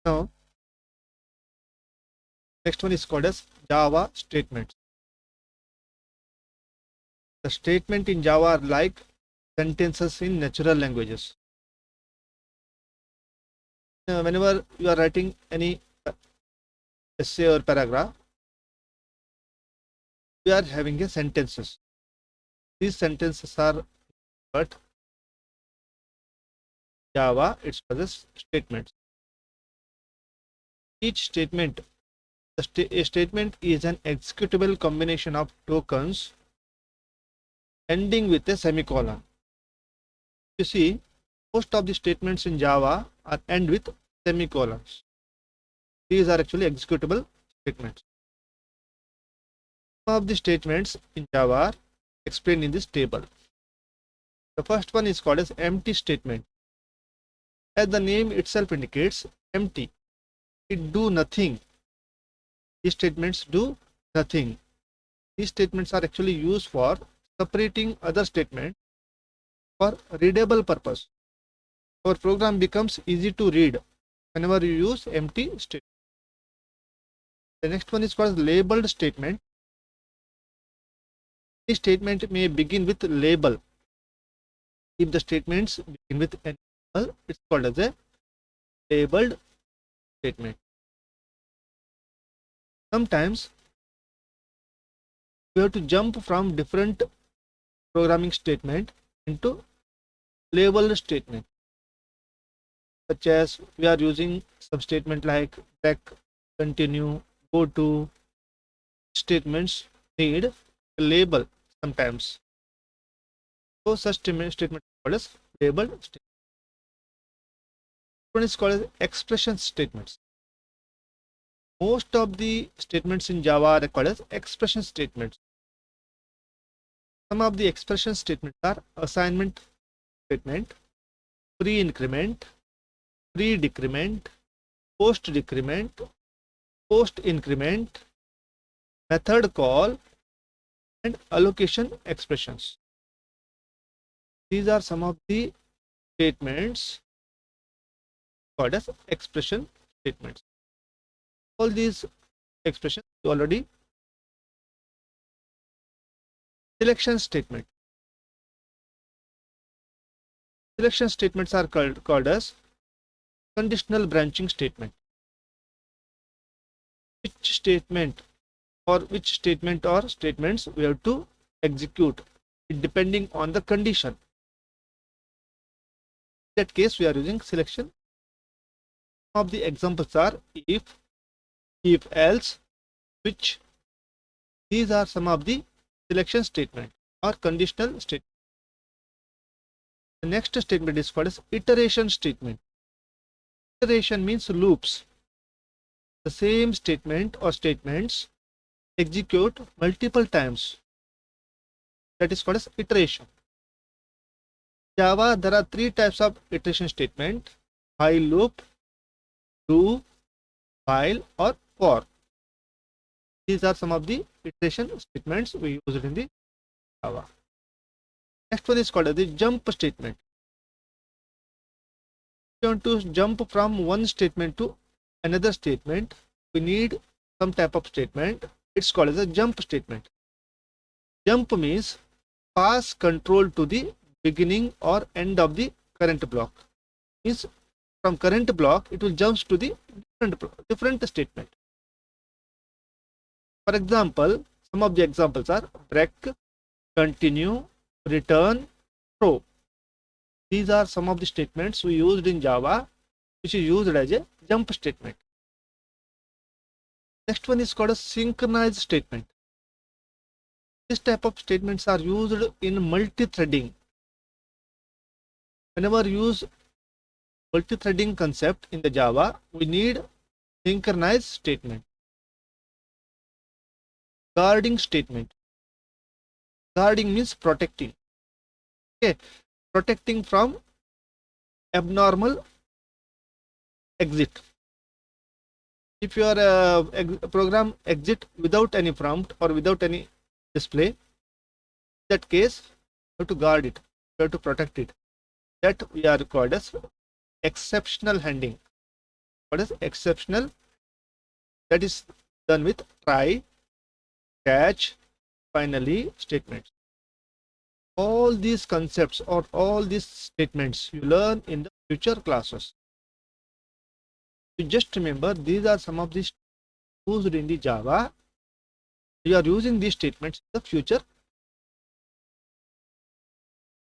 Now, next one is called as Java statements. The statement in Java are like sentences in natural languages. Whenever you are writing any essay or paragraph, we are having a sentences. These sentences are but Java it possesses statements. Each statement, a statement is an executable combination of tokens ending with a semicolon. You see, most of the statements in Java are end with semicolons. These are actually executable statements. Some of the statements in Java are explained in this table. The first one is called as empty statement. As the name itself indicates, empty. It do nothing. These statements do nothing. These statements are actually used for separating other statements for readable purpose. Our program becomes easy to read whenever you use empty statement. The next one is called labeled statement. This statement may begin with label. If the statements begin with an label, it's called as a labeled statement. Sometimes we have to jump from different programming statement into labeled statement, such as we are using some statement like back, continue, go to. Statements need a label sometimes. So such statement is called as labeled statement. One is called as expression statements. Most of the statements in Java are called as expression statements. Some of the expression statements are assignment statement, pre-increment, pre-decrement, post-decrement, post-increment, method call, and allocation expressions. These are some of the statements called as expression statements. All these expressions you already. Selection statement. Selection statements are called as conditional branching statement. Which statement or statements we have to execute depending on the condition. In that case, we are using selection. Some of the examples are if else, which. These are some of the selection statement or conditional statement. The next statement is called as iteration statement. Iteration means loops. The same statement or statements execute multiple times. That is called as iteration. In Java, there are three types of iteration statement: while loop, do, while, or for. These are some of the iteration statements we used in the Java. Next one is called as the jump statement. If you want to jump from one statement to another statement, we need some type of statement. It's called as a jump statement. Jump means pass control to the beginning or end of the current block. Means from current block it will jump to the different statement. For example, some of the examples are break, continue, return, throw. These are some of the statements we used in Java, which is used as a jump statement. Next one is called a synchronized statement. This type of statements are used in multi-threading. Whenever you use multi-threading concept in the Java, we need synchronized statement. Guarding statement. Guarding means protecting. Okay, protecting from abnormal exit. If your program exit without any prompt or without any display, in that case you have to guard it, you have to protect it. That we are called as exceptional handling. What is exceptional? That is done with try, catch, finally statements. All these concepts or all these statements you learn in the future classes. You just remember these are some of these used in the Java. You are using these statements in the future